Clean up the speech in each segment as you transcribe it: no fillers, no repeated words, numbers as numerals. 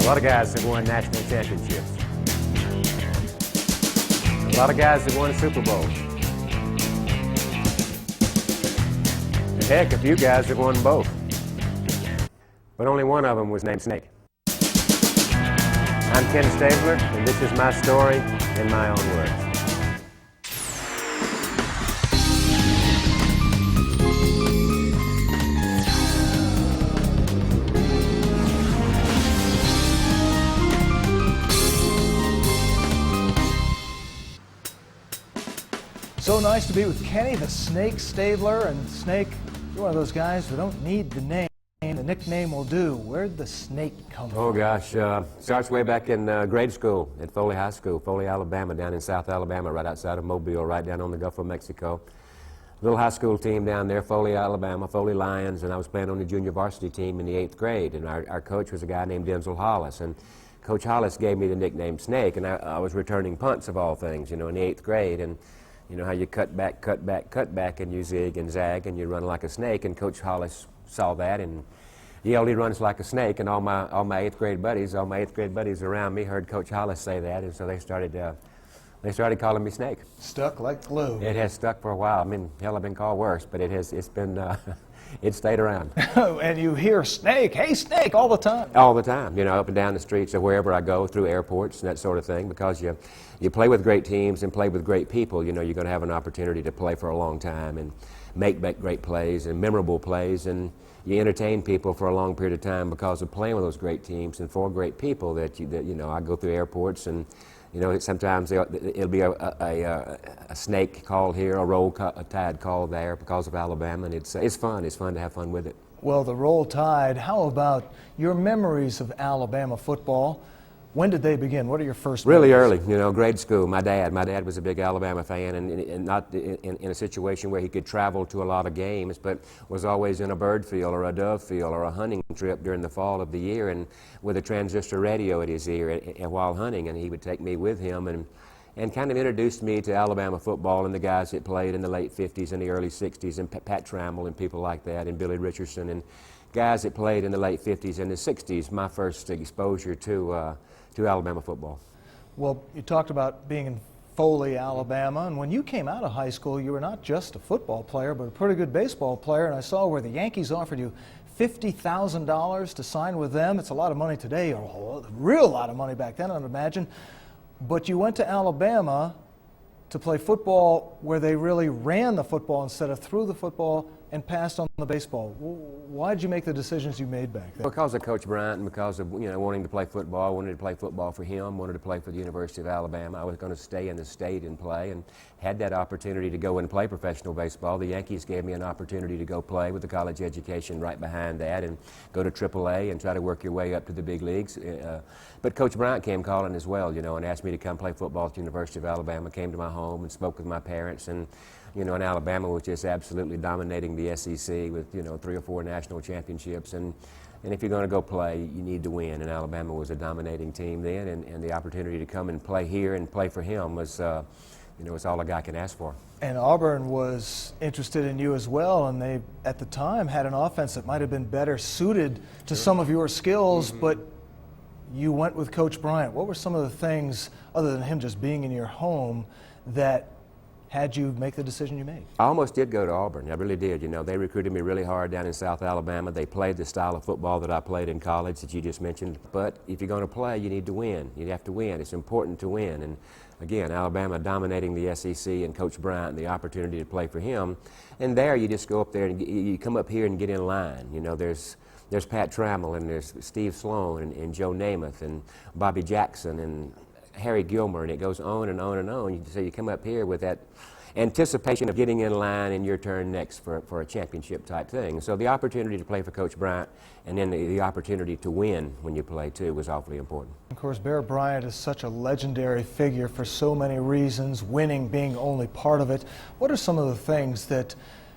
A lot of guys have won national championships. A lot of guys have won Super Bowls. And heck, a few guys have won both. But only one of them was named Snake. I'm Ken Stabler, and this is my story in my own words. So nice to be with Kenny the Snake Stabler. And Snake, you're one of those guys who don't need the name. The nickname will do. Where'd the snake come from? Oh gosh, starts way back in grade school at Foley High School, Foley, Alabama, down in South Alabama, right outside of Mobile, right down on the Gulf of Mexico. Little high school team down there, Foley, Alabama, Foley Lions, and I was playing on the junior varsity team in the 8th grade, and our coach was a guy named Denzel Hollis, and Coach Hollis gave me the nickname Snake, and I was returning punts of all things, you know, in the 8th grade, and you know how you cut back, and you zig and zag, and you run like a snake, and Coach Hollis saw that and yelled, "He runs like a snake," and all my 8th grade buddies around me heard Coach Hollis say that, and so they started calling me Snake. Stuck like glue. It has stuck for a while. I mean, hell, I've been called worse, but it's been it stayed around. And you hear Snake, hey Snake, all the time. All the time, you know, up and down the streets of wherever I go, through airports and that sort of thing, because you play with great teams and play with great people, you know, you're going to have an opportunity to play for a long time and make great plays and memorable plays, and you entertain people for a long period of time because of playing with those great teams and for great people that you know, I go through airports and, you know, sometimes it'll be a snake called here, a roll tide called there because of Alabama, and it's fun. It's fun to have fun with it. Well, the Roll Tide, how about your memories of Alabama football? When did they begin? What are your first Really memories? early, you know, grade school. My dad was a big Alabama fan, and not in a situation where he could travel to a lot of games, but was always in a bird field or a dove field or a hunting trip during the fall of the year, and with a transistor radio at his ear and while hunting, and he would take me with him and kind of introduced me to Alabama football and the guys that played in the late 50s and the early 60s, and Pat Trammell and people like that, and Billy Richardson, and guys that played in the late 50s and the 60s, my first exposure to Alabama football. Well, you talked about being in Foley, Alabama, and when you came out of high school, you were not just a football player, but a pretty good baseball player, and I saw where the Yankees offered you $50,000 to sign with them. It's a lot of money today, or a real lot of money back then, I'd imagine. But you went to Alabama to play football where they really ran the football instead of threw the football and passed on the baseball. Why did you make the decisions you made back then? Because of Coach Bryant and because of, you know, wanting to play football, wanted to play football for him, wanted to play for the University of Alabama. I was going to stay in the state and play, and had that opportunity to go and play professional baseball. The Yankees gave me an opportunity to go play with the college education right behind that and go to AAA and try to work your way up to the big leagues. But Coach Bryant came calling as well, you know, and asked me to come play football at the University of Alabama, came to my home and spoke with my parents, and you know, and Alabama was just absolutely dominating the SEC with, you know, 3 or 4 national championships. And if you're going to go play, you need to win. And Alabama was a dominating team then, and the opportunity to come and play here and play for him was, you know, it's all a guy can ask for. And Auburn was interested in you as well, and they, at the time, had an offense that might have been better suited to some of your skills, but you went with Coach Bryant. What were some of the things, other than him just being in your home, that had you make the decision you made? I almost did go to Auburn. I really did. You know, they recruited me really hard down in South Alabama. They played the style of football that I played in college that you just mentioned. But if you're going to play, you need to win. You have to win. It's important to win. And again, Alabama dominating the SEC and Coach Bryant and the opportunity to play for him. And there you just go up there and you come up here and get in line. You know, there's Pat Trammell and there's Steve Sloan and Joe Namath and Bobby Jackson and Harry Gilmer, and it goes on and on and on. So you come up here with that anticipation of getting in line and your turn next for a championship type thing. So the opportunity to play for Coach Bryant and then the opportunity to win when you play too was awfully important. Of course, Bear Bryant is such a legendary figure for so many reasons, winning being only part of it. What are some of the things that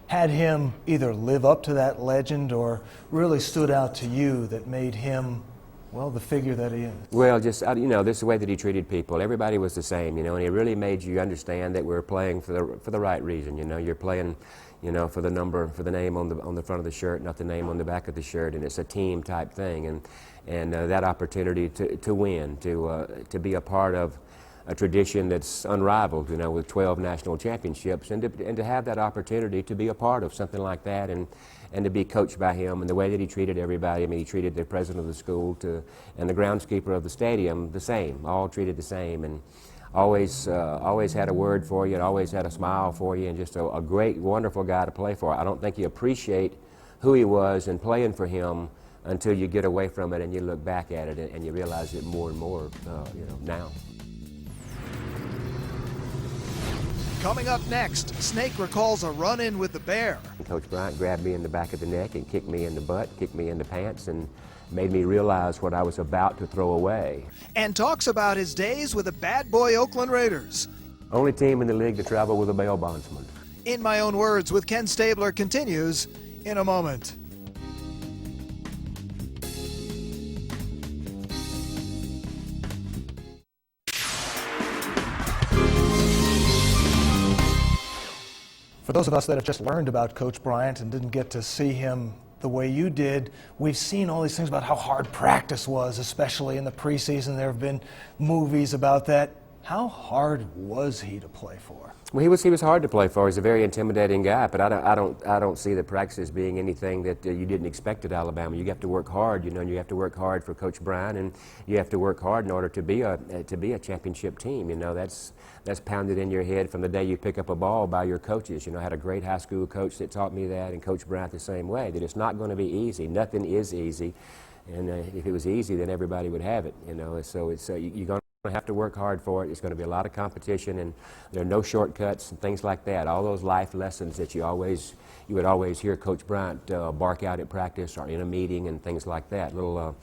had him either live up to that legend or really stood out to you that made him, well, the figure that he is? Well, just, you know, this is the way that he treated people. Everybody was the same, you know, and he really made you understand that we're playing for the right reason. You know, you're playing you know, for the name on the front of the shirt, not the name on the back of the shirt, and it's a team type thing, and that opportunity to win, to be a part of a tradition that's unrivaled, you know, with 12 national championships, and to have that opportunity to be a part of something like that, and to be coached by him, and the way that he treated everybody. I mean, he treated the president of the school and the groundskeeper of the stadium the same, all treated the same, and always had a word for you, and always had a smile for you, and just a great, wonderful guy to play for. I don't think you appreciate who he was and playing for him until you get away from it and you look back at it and you realize it more and more, you know, now. Coming up next, Snake recalls a run-in with the Bear. Coach Bryant grabbed me in the back of the neck and kicked me in the butt, kicked me in the pants, and made me realize what I was about to throw away. And talks about his days with the bad boy Oakland Raiders. Only team in the league to travel with a bail bondsman. In My Own Words with Ken Stabler continues in a moment. For those of us that have just learned about Coach Bryant and didn't get to see him the way you did, we've seen all these things about how hard practice was, especially in the preseason. There have been movies about that. How hard was he to play for? Well, he was hard to play for. He's a very intimidating guy, but I don't see the practice as being anything that you didn't expect at Alabama. You have to work hard, you know, and you have to work hard for Coach Bryant, and you have to work hard in order to be a championship team. You know, that's pounded in your head from the day you pick up a ball by your coaches. You know, I had a great high school coach that taught me that, and Coach Bryant the same way, that it's not going to be easy. Nothing is easy, and if it was easy, then everybody would have it. You know, so it's you're going to have to work hard for it. It's going to be a lot of competition, and there are no shortcuts and things like that. All those life lessons that you would always hear Coach Bryant bark out at practice or in a meeting and things like that. Little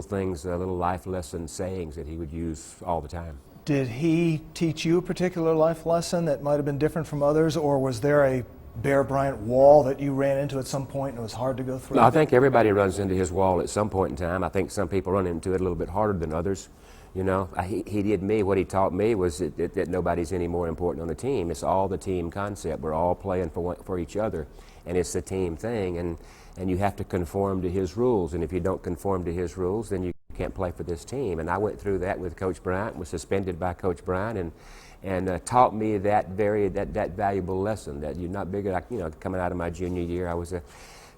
things, little life lesson sayings that he would use all the time. Did he teach you a particular life lesson that might have been different from others, or was there a Bear Bryant wall that you ran into at some point and it was hard to go through? No, I think everybody runs into his wall at some point in time. I think some people run into it a little bit harder than others. You know, he did me. What he taught me was that nobody's any more important on the team. It's all the team concept. We're all playing for each other, and it's a team thing, and you have to conform to his rules. And if you don't conform to his rules, then you can't play for this team. And I went through that with Coach Bryant, was suspended by Coach Bryant, and taught me that valuable lesson, that you're not bigger. You know, coming out of my junior year, I was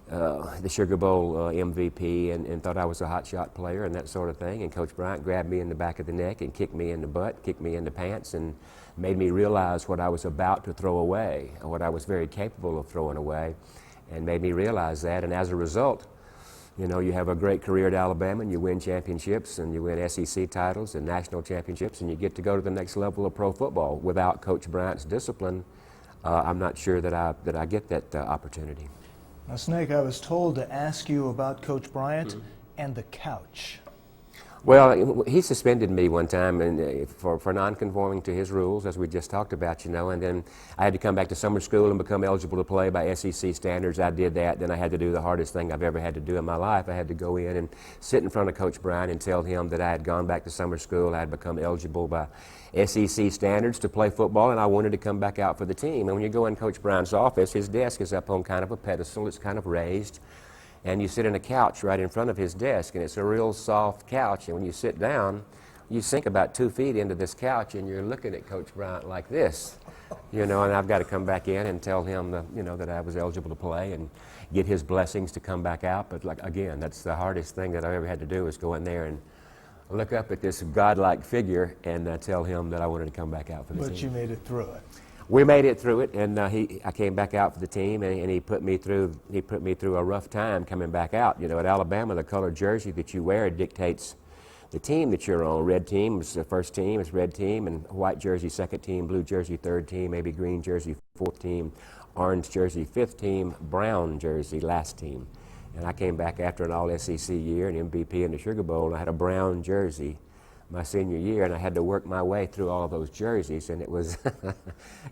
the Sugar Bowl MVP and thought I was a hot shot player and that sort of thing. And Coach Bryant grabbed me in the back of the neck and kicked me in the butt, kicked me in the pants, and made me realize what I was about to throw away, or what I was very capable of throwing away, and made me realize that. And as a result, you know, you have a great career at Alabama, and you win championships, and you win SEC titles and national championships, and you get to go to the next level of pro football. Without Coach Bryant's discipline, I'm not sure that I get that opportunity. Now, Snake, I was told to ask you about Coach Bryant and the couch. Well, he suspended me one time for non-conforming to his rules, as we just talked about, you know, and then I had to come back to summer school and become eligible to play by SEC standards. I did that. Then I had to do the hardest thing I've ever had to do in my life. I had to go in and sit in front of Coach Bryant and tell him that I had gone back to summer school, I had become eligible by SEC standards to play football, and I wanted to come back out for the team. And when you go in Coach Bryant's office, his desk is up on kind of a pedestal. It's kind of raised. And you sit in a couch right in front of his desk, and it's a real soft couch. And when you sit down, you sink about 2 feet into this couch, and you're looking at Coach Bryant like this, you know. And I've got to come back in and tell him, you know, that I was eligible to play and get his blessings to come back out. But like again, that's the hardest thing that I've ever had to do, is go in there and look up at this godlike figure and tell him that I wanted to come back out for the team. But you made it through it. We made it through it, and I came back out for the team, and he put me through a rough time coming back out. You know, at Alabama, the color jersey that you wear dictates the team that you're on. Red team is the first team, it's red team, and white jersey second team, blue jersey third team, maybe green jersey fourth team, orange jersey fifth team, brown jersey last team. And I came back after an all-SEC year, an MVP in the Sugar Bowl, and I had a brown jersey my senior year, and I had to work my way through all of those jerseys, and it was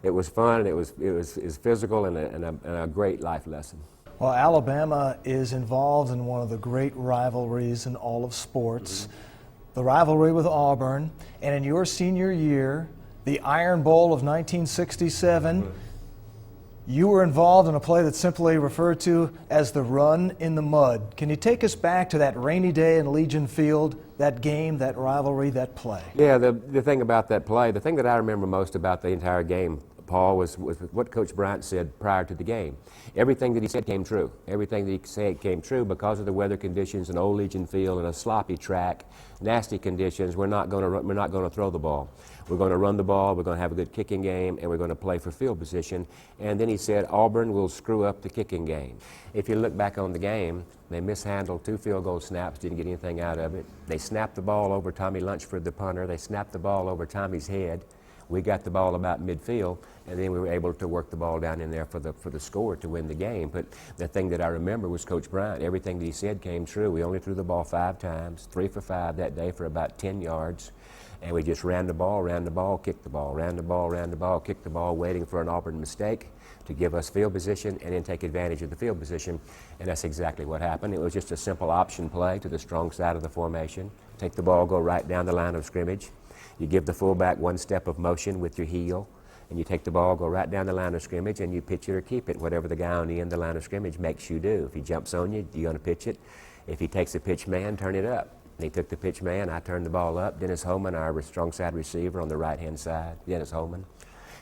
it was fun, and it was physical, and a great life lesson. Well, Alabama is involved in one of the great rivalries in all of sports, the rivalry with Auburn, and in your senior year, the Iron Bowl of 1967, You were involved in a play that's simply referred to as the run in the mud. Can you take us back to that rainy day in Legion Field, that game, that rivalry, that play? Yeah, the thing about that play, the thing that I remember most about the entire game, Paul, was what Coach Bryant said prior to the game. Everything that he said came true. Everything that he said came true because of the weather conditions in Old Legion Field and a sloppy track, nasty conditions. We're not going to throw the ball. We're going to run the ball. We're going to have a good kicking game, and we're going to play for field position. And then he said Auburn will screw up the kicking game. If you look back on the game, they mishandled 2 field goal snaps, didn't get anything out of it. They snapped the ball over Tommy Lunchford, the punter. They snapped the ball over Tommy's head. We got the ball about midfield, and then we were able to work the ball down in there for the score to win the game. But the thing that I remember was Coach Bryant. Everything that he said came true. We only threw the ball 5 times, 3 for 5 that day for about 10 yards. And we just ran the ball, kicked the ball, ran the ball, kicked the ball, waiting for an Auburn mistake to give us field position and then take advantage of the field position. And that's exactly what happened. It was just a simple option play to the strong side of the formation. Take the ball, go right down the line of scrimmage. You give the fullback 1 step of motion with your heel, and you take the ball, go right down the line of scrimmage, and you pitch it or keep it, whatever the guy on the end of the line of scrimmage makes you do. If he jumps on you, you're going to pitch it. If he takes a pitch man, turn it up. And he took the pitch man, I turned the ball up. Dennis Holman, our strong side receiver on the right-hand side, Dennis Holman.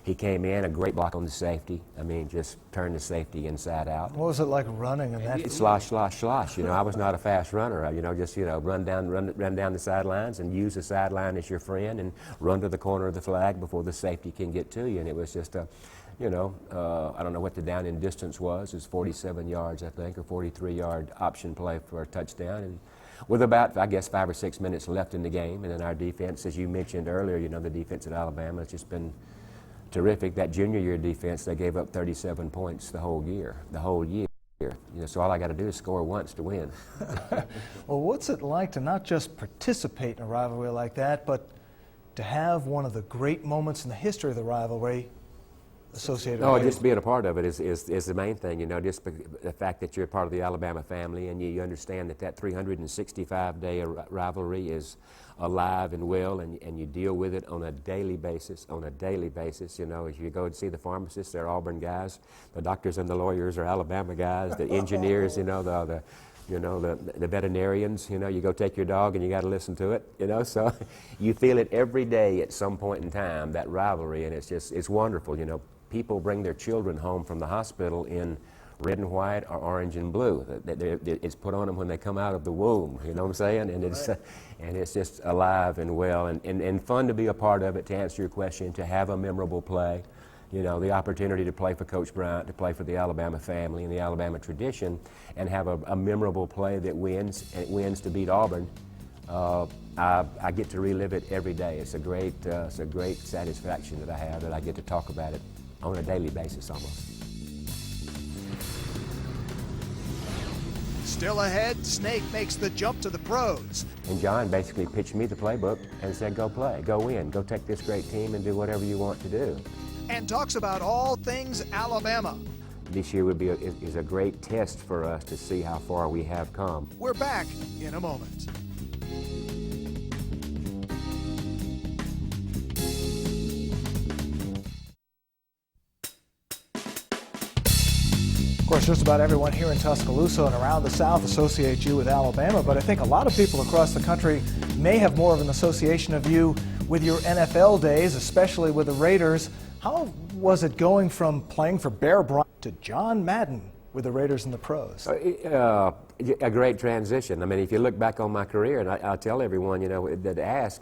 He came in, a great block on the safety. I mean, just turned the safety inside out. What was it like running in that? Slosh. You know, I was not a fast runner. You know, just, you know, run down the sidelines and use the sideline as your friend and run to the corner of the flag before the safety can get to you. And it was just a, you know, I don't know what the down in distance was. It's 47 yards, I think, or 43-yard option play for a touchdown. And with about, I guess, 5 or 6 minutes left in the game, and then our defense, as you mentioned earlier, you know, the defense at Alabama has just been terrific. That junior year defense, they gave up 37 points the whole year. You know, so all I got to do is score once to win. Well, what's it like to not just participate in a rivalry like that, but to have one of the great moments in the history of the rivalry associated with it? Just being a part of it is the main thing, you know, just the fact that you're part of the Alabama family and you understand that 365-day rivalry is alive and well, and you deal with it on a daily basis, you know. As you go and see the pharmacists, they're Auburn guys. The doctors and the lawyers are Alabama guys. The engineers, you know, the veterinarians, you know, you go take your dog and you got to listen to it, you know. So you feel it every day at some point in time, that rivalry, and it's wonderful, you know. People bring their children home from the hospital in red and white or orange and blue. It's put on them when they come out of the womb, you know what I'm saying? And it's just alive and well and fun to be a part of it, to answer your question, to have a memorable play. You know, the opportunity to play for Coach Bryant, to play for the Alabama family and the Alabama tradition, and have a memorable play that wins, and it wins to beat Auburn. I get to relive it every day. It's a great satisfaction that I have, that I get to talk about it on a daily basis almost. Still ahead, Snake makes the jump to the pros. And John basically pitched me the playbook and said, go play, go win, go take this great team and do whatever you want to do. And talks about all things Alabama. This year is a great test for us to see how far we have come. We're back in a moment. Of course, just about everyone here in Tuscaloosa and around the South associate you with Alabama, but I think a lot of people across the country may have more of an association of you with your NFL days, especially with the Raiders. How was it going from playing for Bear Bryant to John Madden with the Raiders and the pros? A great transition. I mean, if you look back on my career, and I'll tell everyone, you know, that ask,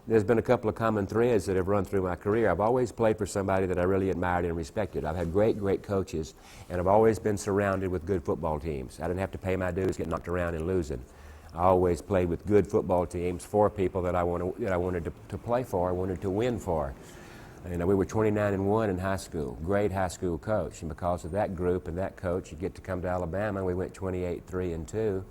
there's been a couple of common threads that have run through my career. I've always played for somebody that I really admired and respected. I've had great coaches, and I've always been surrounded with good football teams. I didn't have to pay my dues, get knocked around and losing. I always played with good football teams for people that I wanted to play for, I wanted to win for. And we were 29-1 in high school, great high school coach. And because of that group and that coach, you get to come to Alabama. We went 28-3-2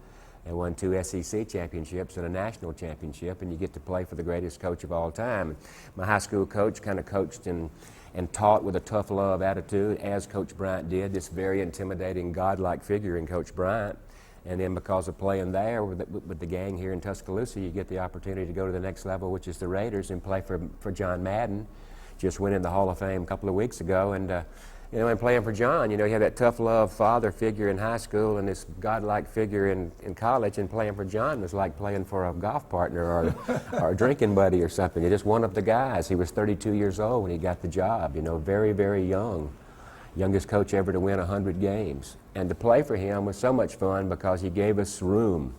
and won 2 SEC championships and a national championship, and you get to play for the greatest coach of all time. My high school coach kind of coached and taught with a tough love attitude, as Coach Bryant did, this very intimidating, godlike figure in Coach Bryant. And then because of playing there with the gang here in Tuscaloosa, you get the opportunity to go to the next level, which is the Raiders, and play for John Madden. Just went in the Hall of Fame a couple of weeks ago, and You know, and playing for John, you know, you have that tough love father figure in high school and this godlike figure in college, and playing for John was like playing for a golf partner or a drinking buddy or something. You're just one of the guys. He was 32 years old when he got the job, you know, very, very young. Youngest coach ever to win 100 games. And to play for him was so much fun because he gave us room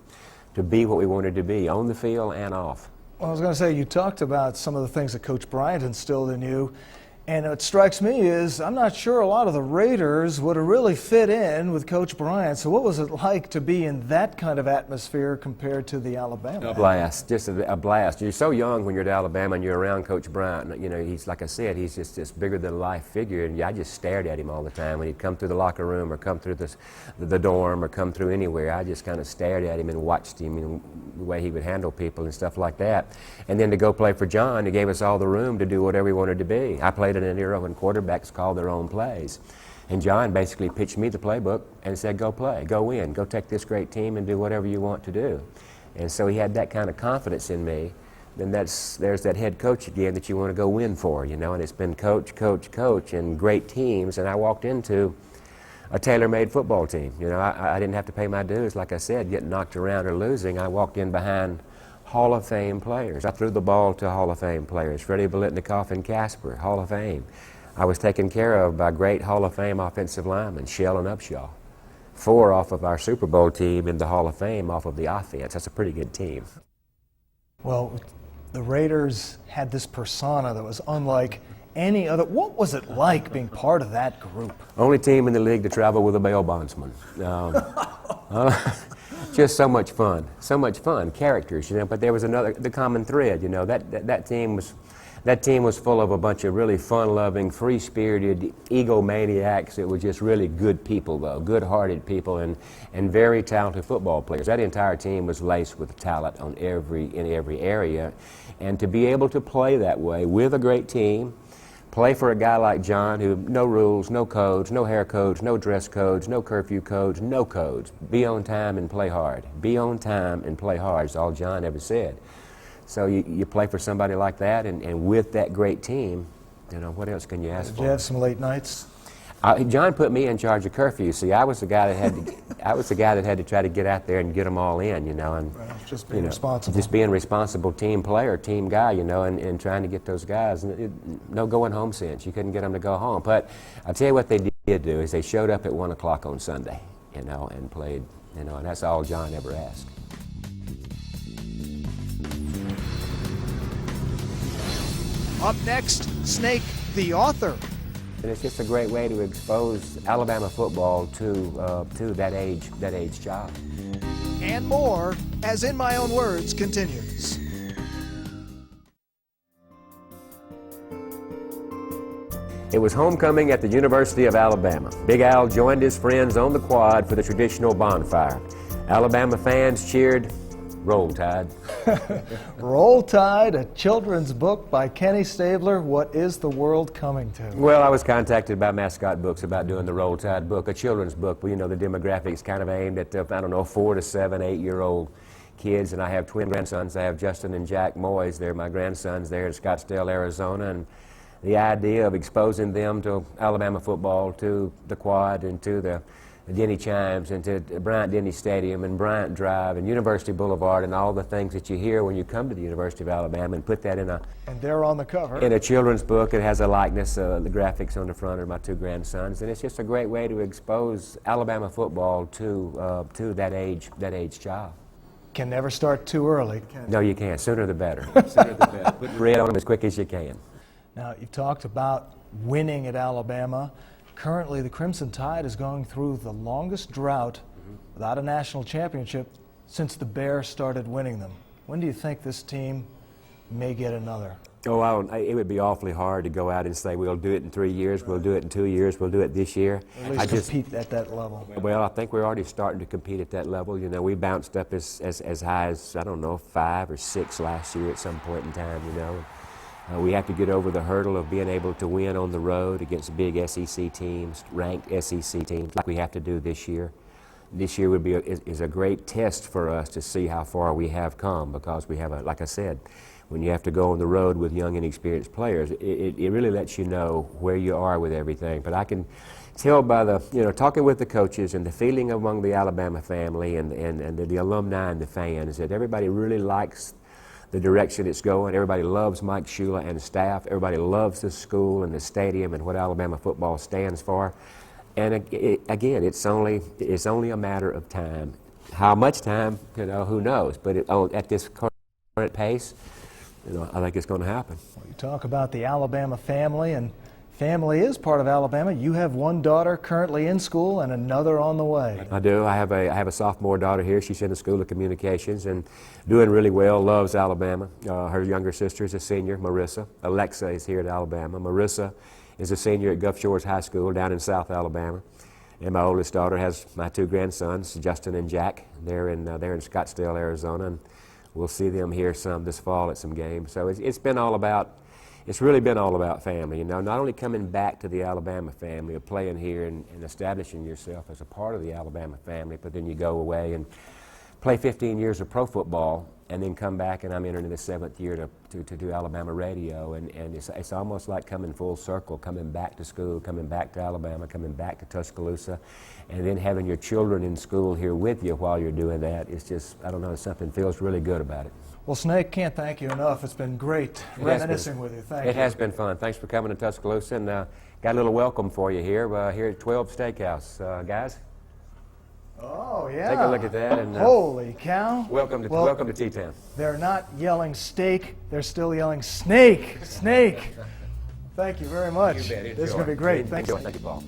to be what we wanted to be, on the field and off. Well, I was going to say, you talked about some of the things that Coach Bryant instilled in you. And what strikes me is I'm not sure a lot of the Raiders would have really fit in with Coach Bryant. So what was it like to be in that kind of atmosphere compared to the Alabama? A blast, just a blast. You're so young when you're at Alabama and you're around Coach Bryant. You know, he's, like I said, he's just this bigger than life figure, and I just stared at him all the time when he'd come through the locker room or come through the dorm or come through anywhere. I just kind of stared at him and watched him, you know, the way he would handle people and stuff like that. And then to go play for John, he gave us all the room to do whatever we wanted to be. I played in an era when quarterbacks called their own plays. And John basically pitched me the playbook and said, go play, go win, go take this great team and do whatever you want to do. And so he had that kind of confidence in me. Then there's that head coach again that you want to go win for, you know, and it's been coach, coach, coach, and great teams. And I walked into a tailor-made football team. You know, I didn't have to pay my dues, like I said, getting knocked around or losing. I walked in behind Hall of Fame players. I threw the ball to Hall of Fame players. Freddie Biletnikoff and Casper, Hall of Fame. I was taken care of by great Hall of Fame offensive linemen, Shell and Upshaw. 4 off of our Super Bowl team in the Hall of Fame off of the offense. That's a pretty good team. Well, the Raiders had this persona that was unlike any other. What was it like being part of that group? Only team in the league to travel with a bail bondsman. Just so much fun, characters, you know. But there was the common thread, you know. That team was full of a bunch of really fun-loving, free-spirited egomaniacs. It was just really good people, though, good-hearted people, and very talented football players. That entire team was laced with talent in every area, and to be able to play that way with a great team. Play for a guy like John who no rules, no codes, no hair codes, no dress codes, no curfew codes, no codes. Be on time and play hard. Be on time and play hard is all John ever said. So you play for somebody like that, and with that great team, you know, what else can you ask for? Did you have some late nights? John put me in charge of curfew. See, I was the guy that had to try to get out there and get them all in, you know, and just being responsible. Just being a responsible team player, team guy, you know, and trying to get those guys. No going home sense. You couldn't get them to go home. But I'll tell you what they did do is they showed up at 1 o'clock on Sunday, you know, and played, you know, and that's all John ever asked. Up next, Snake, the author. And it's just a great way to expose Alabama football to that age child. And more, as In My Own Words continues. It was homecoming at the University of Alabama. Big Al joined his friends on the quad for the traditional bonfire. Alabama fans cheered, "Roll Tide." Roll Tide, a children's book by Kenny Stabler. What is the world coming to? Well, I was contacted by Mascot Books about doing the Roll Tide book, a children's book. Well, you know, the demographics kind of aimed at, 4 to 7, 8-year-old kids. And I have twin grandsons. I have Justin and Jack Moyes. They're my grandsons there in Scottsdale, Arizona. And the idea of exposing them to Alabama football, to the quad, and to the Denny Chimes, and to Bryant-Denny Stadium, and Bryant Drive, and University Boulevard, and all the things that you hear when you come to the University of Alabama, and put that in And they're on the cover. in a children's book. It has a likeness, the graphics on the front are my 2 grandsons, and it's just a great way to expose Alabama football to that age child. Can never start too early, can No, you can't. Sooner the better. Sooner the better. Put red on them as quick as you can. Now, you've talked about winning at Alabama. Currently, the Crimson Tide is going through the longest drought without a national championship since the Bears started winning them. When do you think this team may get another? Oh, it would be awfully hard to go out and say we'll do it in 3 years, we'll do it in 2 years, we'll do it this year. At least compete at that level. Well, I think we're already starting to compete at that level. You know, we bounced up as high as, 5 or 6 last year at some point in time, you know. We have to get over the hurdle of being able to win on the road against big SEC teams, ranked SEC teams, like we have to do this year. This year is a great test for us to see how far we have come, because we have, like I said, when you have to go on the road with young, inexperienced players. It really lets you know where you are with everything. But I can tell by the, talking with the coaches and the feeling among the Alabama family and the alumni and the fans that everybody really likes the direction it's going. Everybody loves Mike Shula and staff. Everybody loves the school and the stadium and what Alabama football stands for. And again, it's only a matter of time. How much time, who knows? But at this current pace, I think it's going to happen. Well, you talk about the Alabama family, and family is part of Alabama. You have one daughter currently in school and another on the way. I do. I have a sophomore daughter here. She's in the School of Communications and doing really well, loves Alabama. Her younger sister is a senior, Marissa. Alexa is here at Alabama. Marissa is a senior at Gulf Shores High School down in South Alabama. And my oldest daughter has my two grandsons, Justin and Jack. They're in Scottsdale, Arizona, and we'll see them here some this fall at some games. So it's really been all about family. Not only coming back to the Alabama family of playing here and establishing yourself as a part of the Alabama family, but then you go away and play 15 years of pro football and then come back, and I'm entering the 7th year to do Alabama radio, and it's almost like coming full circle, coming back to school, coming back to Alabama, coming back to Tuscaloosa, and then having your children in school here with you while you're doing that. It's just, I don't know, something feels really good about it. Well, Snake, can't thank you enough. It's been great reminiscing with you. Thank you. It has been fun. Thanks for coming to Tuscaloosa, and got a little welcome for you here at 12 Steakhouse, guys. Oh, yeah. Take a look at that. And holy cow. Welcome to T-Town. They're not yelling steak. They're still yelling snake. Snake. Thank you very much. You bet. This is going to be great. Thanks. Thank you, Paul.